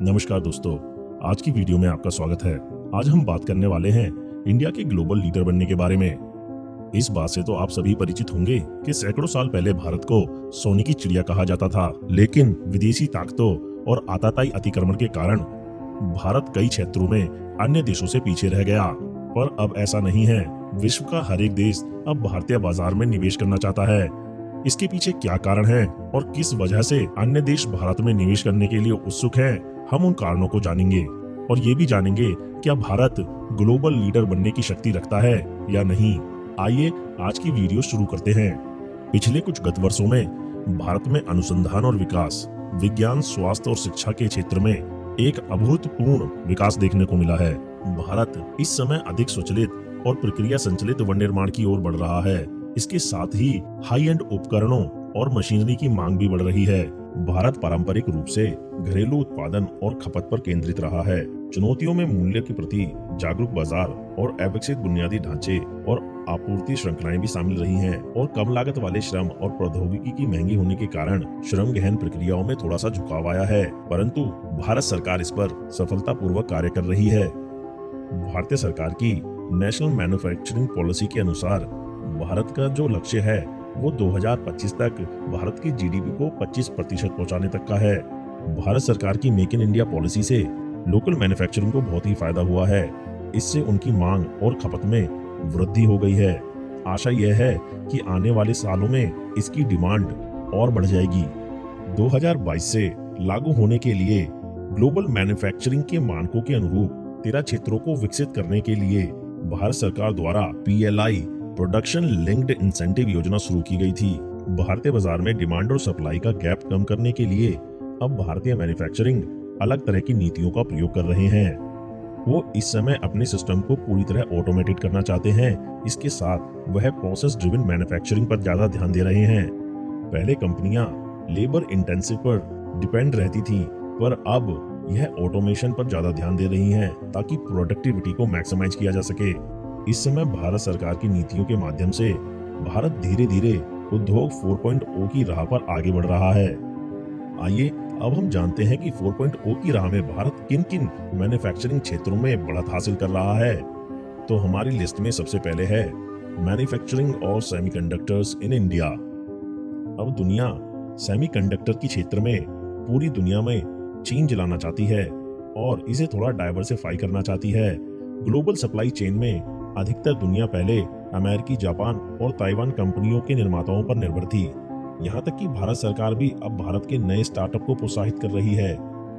नमस्कार दोस्तों, आज की वीडियो में आपका स्वागत है। आज हम बात करने वाले हैं इंडिया के ग्लोबल लीडर बनने के बारे में। इस बात से तो आप सभी परिचित होंगे कि सैकड़ों साल पहले भारत को सोने की चिड़िया कहा जाता था, लेकिन विदेशी ताकतों और आताताई अतिक्रमण के कारण भारत कई क्षेत्रों में अन्य देशों से पीछे रह गया। पर अब ऐसा नहीं है। विश्व का हर एक देश अब भारतीय बाजार में निवेश करना चाहता है। इसके पीछे क्या कारण है और किस वजह से अन्य देश भारत में निवेश करने के लिए उत्सुक हैं, हम उन कारणों को जानेंगे और ये भी जानेंगे क्या भारत ग्लोबल लीडर बनने की शक्ति रखता है या नहीं। आइए आज की वीडियो शुरू करते हैं। पिछले कुछ गत वर्षों में भारत में अनुसंधान और विकास, विज्ञान, स्वास्थ्य और शिक्षा के क्षेत्र में एक अभूतपूर्व विकास देखने को मिला है। भारत इस समय अधिक स्वचालित और प्रक्रिया संचालित वन निर्माण की ओर बढ़ रहा है। इसके साथ ही हाई एंड उपकरणों और मशीनरी की मांग भी बढ़ रही है। भारत पारंपरिक रूप से घरेलू उत्पादन और खपत पर केंद्रित रहा है। चुनौतियों में मूल्य के प्रति जागरूक बाजार और अविकसित बुनियादी ढांचे और आपूर्ति श्रृंखलाएं भी शामिल रही हैं और कम लागत वाले श्रम और प्रौद्योगिकी की महंगी होने के कारण श्रम गहन प्रक्रियाओं में थोड़ा सा झुकाव आया है, परंतु भारत सरकार इस पर सफलतापूर्वक कार्य कर रही है। भारतीय सरकार की नेशनल मैन्युफैक्चरिंग पॉलिसी के अनुसार भारत का जो लक्ष्य है वो 2025 तक भारत की जीडीपी को 25% पहुंचाने तक का है। भारत सरकार की मेक इन इंडिया पॉलिसी से लोकल मैन्युफैक्चरिंग को बहुत ही फायदा हुआ है। इससे उनकी मांग और खपत में वृद्धि हो गई है। आशा यह है कि आने वाले सालों में इसकी डिमांड और बढ़ जाएगी। 2022 से लागू होने के लिए ग्लोबल मैन्युफैक्चरिंग के मानकों के अनुरूप 13 क्षेत्रों को विकसित करने के लिए भारत सरकार द्वारा PLI प्रोडक्शन लिंक्ड इंसेंटिव योजना शुरू की गई थी। भारतीय बाजार में डिमांड और सप्लाई का गैप कम करने के लिए अब भारतीय मैन्युफैक्चरिंग अलग तरह की नीतियों का प्रयोग कर रहे हैं। वो इस समय अपने सिस्टम को पूरी तरह ऑटोमेटेड करना चाहते हैं। इसके साथ वह प्रोसेस ड्रिवन मैन्युफैक्चरिंग पर ज्यादा ध्यान दे रहे हैं। पहले कंपनियां लेबर इंटेंसिव पर डिपेंड रहती थी, पर अब यह ऑटोमेशन पर ज्यादा ध्यान दे रही हैं ताकि प्रोडक्टिविटी को मैक्सिमाइज किया जा सके। इस समय भारत सरकार की नीतियों के माध्यम से भारत धीरे धीरे उद्योग 4.0 की राह पर आगे बढ़ रहा है। आइए अब हम जानते हैं कि 4.0 की राह में भारत किन किन मैन्युफैक्चरिंग क्षेत्रों में बढ़त हासिल कर रहा है। तो हमारी लिस्ट में सबसे पहले है मैन्युफैक्चरिंग और सेमीकंडक्टर्स इन इंडिया। अब दुनिया सेमीकंडक्टर की क्षेत्र में पूरी दुनिया में चेंज लाना चाहती है और इसे थोड़ा डाइवर्सिफाई करना चाहती है। ग्लोबल सप्लाई चेन में अधिकतर दुनिया पहले अमेरिकी, जापान और ताइवान कंपनियों के निर्माताओं पर निर्भर थी। यहाँ तक कि भारत सरकार भी अब भारत के नए स्टार्टअप को प्रोत्साहित कर रही है।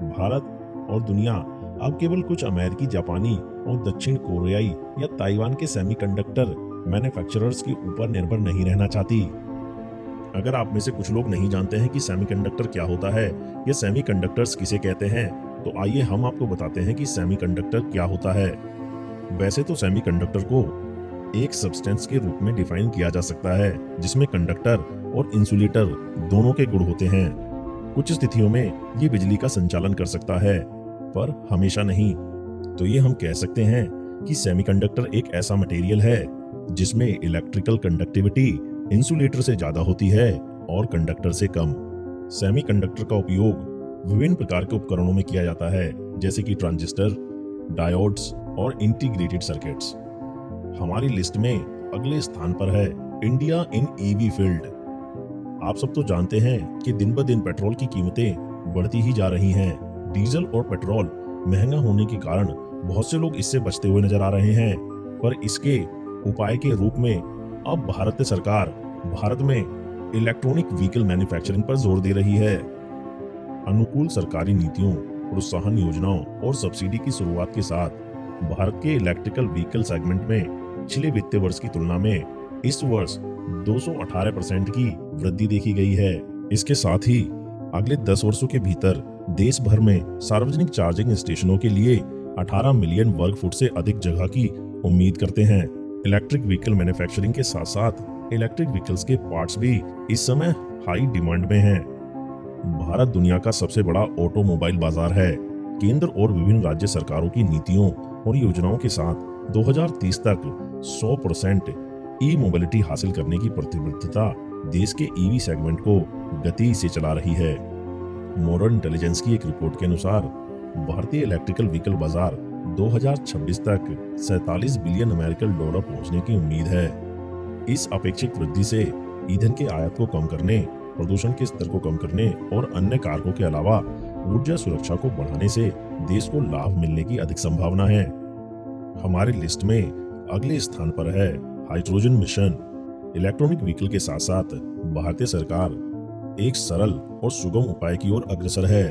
भारत और दुनिया अब केवल कुछ अमेरिकी, जापानी और दक्षिण कोरियाई या ताइवान के सेमीकंडक्टर मैन्युफैक्चरर्स के ऊपर निर्भर नहीं रहना चाहती। अगर आप में से कुछ लोग नहीं जानते हैं कि सेमीकंडक्टर क्या होता है या सेमीकंडक्टर्स किसे कहते हैं, तो आइए हम आपको बताते हैं कि सेमीकंडक्टर क्या होता है। वैसे तो सेमीकंडक्टर को एक सब्सटेंस के रूप में डिफाइन किया जा सकता है जिसमें कंडक्टर और इंसुलेटर दोनों के गुण होते हैं। कुछ स्थितियों में ये बिजली का संचालन कर सकता है, पर हमेशा नहीं। तो ये हम कह सकते हैं कि सेमीकंडक्टर एक ऐसा मटेरियल है जिसमें इलेक्ट्रिकल कंडक्टिविटी इंसुलेटर से ज्यादा होती है और कंडक्टर से कम। सेमीकंडक्टर का उपयोग विभिन्न प्रकार के उपकरणों में किया जाता है, जैसे कि ट्रांजिस्टर, डायोड्स और इंटीग्रेटेड सर्किट्स। हमारी लिस्ट में अगले स्थान पर है इंडिया इन EV फील्ड। आप सब तो जानते हैं कि दिन ब दिन पेट्रोल की कीमतें बढ़ती ही जा रही हैं। डीजल और पेट्रोल महंगा होने के कारण बहुत से लोग इससे बचते हुए नजर आ रहे हैं, पर इसके उपाय के रूप में अब भारतीय सरकार भारत में इलेक्ट्रॉनिक व्हीकल मैन्युफैक्चरिंग पर जोर दे रही है। अनुकूल सरकारी नीतियों, प्रोत्साहन योजनाओं और सब्सिडी की शुरुआत के साथ भारत के इलेक्ट्रिकल व्हीकल सेगमेंट में पिछले वित्तीय वर्ष की तुलना में इस वर्ष 218% की वृद्धि देखी गई है। इसके साथ ही अगले 10 वर्षों के भीतर देश भर में सार्वजनिक चार्जिंग स्टेशनों के लिए 18 मिलियन वर्ग फुट से अधिक जगह की उम्मीद करते हैं। इलेक्ट्रिक व्हीकल मैन्युफैक्चरिंग के साथ साथ इलेक्ट्रिक व्हीकल्स के पार्ट्स भी इस समय हाई डिमांड में हैं। भारत दुनिया का सबसे बड़ा ऑटोमोबाइल बाजार है। केंद्र और विभिन्न राज्य सरकारों की नीतियों और योजनाओं के साथ 2030 तक 100% ई मोबिलिटी हासिल करने की प्रतिबद्धता देश के EV सेगमेंट को गति से चला रही है। मॉडर्न इंटेलिजेंस की एक रिपोर्ट के अनुसार भारतीय इलेक्ट्रिकल व्हीकल बाजार 2026 तक 47 बिलियन अमेरिकन डॉलर पहुंचने की उम्मीद है। इस अपेक्षित वृद्धि से ईंधन के आयात को कम करने, प्रदूषण के स्तर को कम करने और अन्य कारकों के अलावा ऊर्जा सुरक्षा को बढ़ाने से देश को लाभ मिलने की अधिक संभावना है। हमारे लिस्ट में अगले स्थान पर है हाइड्रोजन मिशन। इलेक्ट्रॉनिक व्हीकल के साथ साथ भारतीय सरकार एक सरल और सुगम उपाय की ओर अग्रसर है।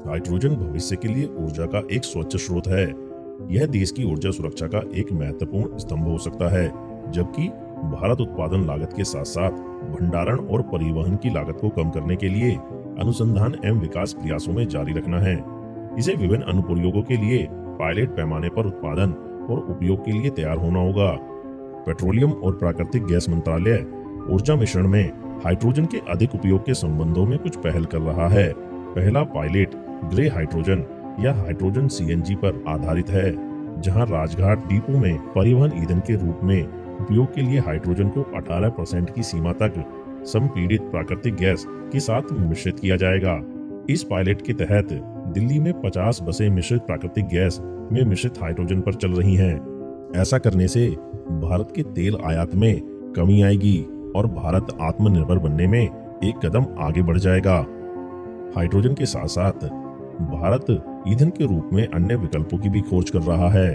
हाइड्रोजन भविष्य के लिए ऊर्जा का एक स्वच्छ स्रोत है। यह देश की ऊर्जा सुरक्षा का एक महत्वपूर्ण स्तंभ हो सकता है, जबकि भारत उत्पादन लागत के साथ साथ भंडारण और परिवहन की लागत को कम करने के लिए अनुसंधान एवं विकास प्रयासों में जारी रखना है। इसे विभिन्न अनुप्रयोगों के लिए पायलट पैमाने पर उत्पादन और उपयोग के लिए तैयार होना होगा। पेट्रोलियम और प्राकृतिक गैस मंत्रालय ऊर्जा मिश्रण में हाइड्रोजन के अधिक उपयोग के संबंधों में कुछ पहल कर रहा है। पहला पायलट ग्रे हाइड्रोजन या हाइड्रोजन सीएनजी पर आधारित है, जहां राजघाट डिपो में परिवहन ईंधन के रूप में उपयोग के लिए हाइड्रोजन को 18% की सीमा तक संपीड़ित प्राकृतिक गैस के साथ मिश्रित किया जाएगा। इस पायलट के तहत दिल्ली में 50 बसें मिश्रित प्राकृतिक गैस में मिश्रित हाइड्रोजन पर चल रही हैं। ऐसा करने से भारत के तेल आयात में कमी आएगी और भारत आत्मनिर्भर बनने में एक कदम आगे बढ़ जाएगा। हाइड्रोजन के साथ साथ भारत ईंधन के रूप में अन्य विकल्पों की भी खोज कर रहा है।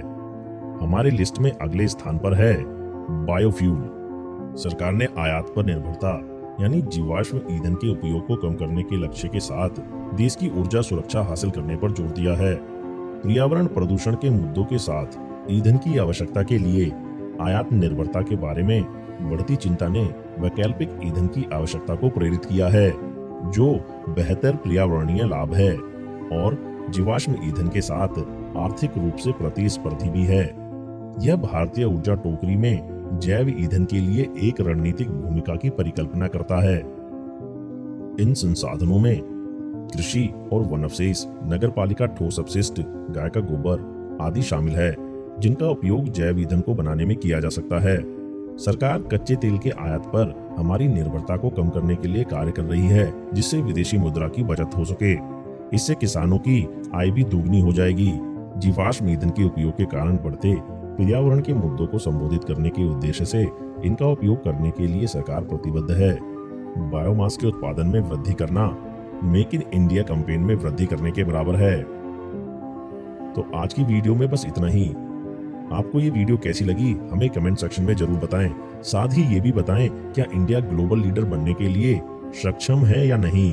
हमारे लिस्ट में अगले स्थान पर है बायोफ्यूल। सरकार ने आयात पर निर्भरता यानी जीवाश्म ईंधन के उपयोग को कम करने के लक्ष्य के साथ देश की ऊर्जा सुरक्षा हासिल करने पर जोर दिया है। पर्यावरण प्रदूषण के मुद्दों के साथ ईंधन की आवश्यकता के लिए आयात निर्भरता के बारे में बढ़ती चिंता ने वैकल्पिक ईंधन की आवश्यकता को प्रेरित किया है, जो बेहतर पर्यावरणीय लाभ है और जीवाश्म ईंधन के साथ आर्थिक रूप से प्रतिस्पर्धी भी है। यह भारतीय ऊर्जा टोकरी में जैव ईंधन के लिए एक रणनीतिक भूमिका की परिकल्पना करता है। इन संसाधनों में कृषि और वनावशेष, नगरपालिका ठोस अपशिष्ट, गाय का गोबर आदि शामिल है, जिनका उपयोग जैव ईंधन को बनाने में किया जा सकता है। सरकार कच्चे तेल के आयात पर हमारी निर्भरता को कम करने के लिए कार्य कर रही है, जिससे विदेशी मुद्रा की बचत हो सके। इससे किसानों की आय भी दुगनी हो जाएगी। जीवाश्म ईंधन के उपयोग के कारण बढ़ते पर्यावरण के मुद्दों को संबोधित करने के उद्देश्य से इनका उपयोग करने के लिए सरकार प्रतिबद्ध है। बायोमास के उत्पादन में वृद्धि करना मेक इन इंडिया कैंपेन में वृद्धि करने के बराबर है। तो आज की वीडियो में बस इतना ही। आपको ये वीडियो कैसी लगी हमें कमेंट सेक्शन में जरूर बताएं। साथ ही ये भी बताएं क्या इंडिया ग्लोबल लीडर बनने के लिए सक्षम है या नहीं।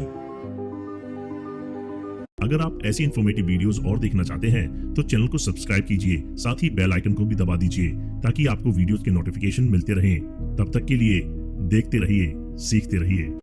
अगर आप ऐसी इन्फॉर्मेटिव वीडियोस और देखना चाहते हैं तो चैनल को सब्सक्राइब कीजिए, साथ ही बेल आइकन को भी दबा दीजिए ताकि आपको वीडियोस के नोटिफिकेशन मिलते रहें। तब तक के लिए देखते रहिए, सीखते रहिए।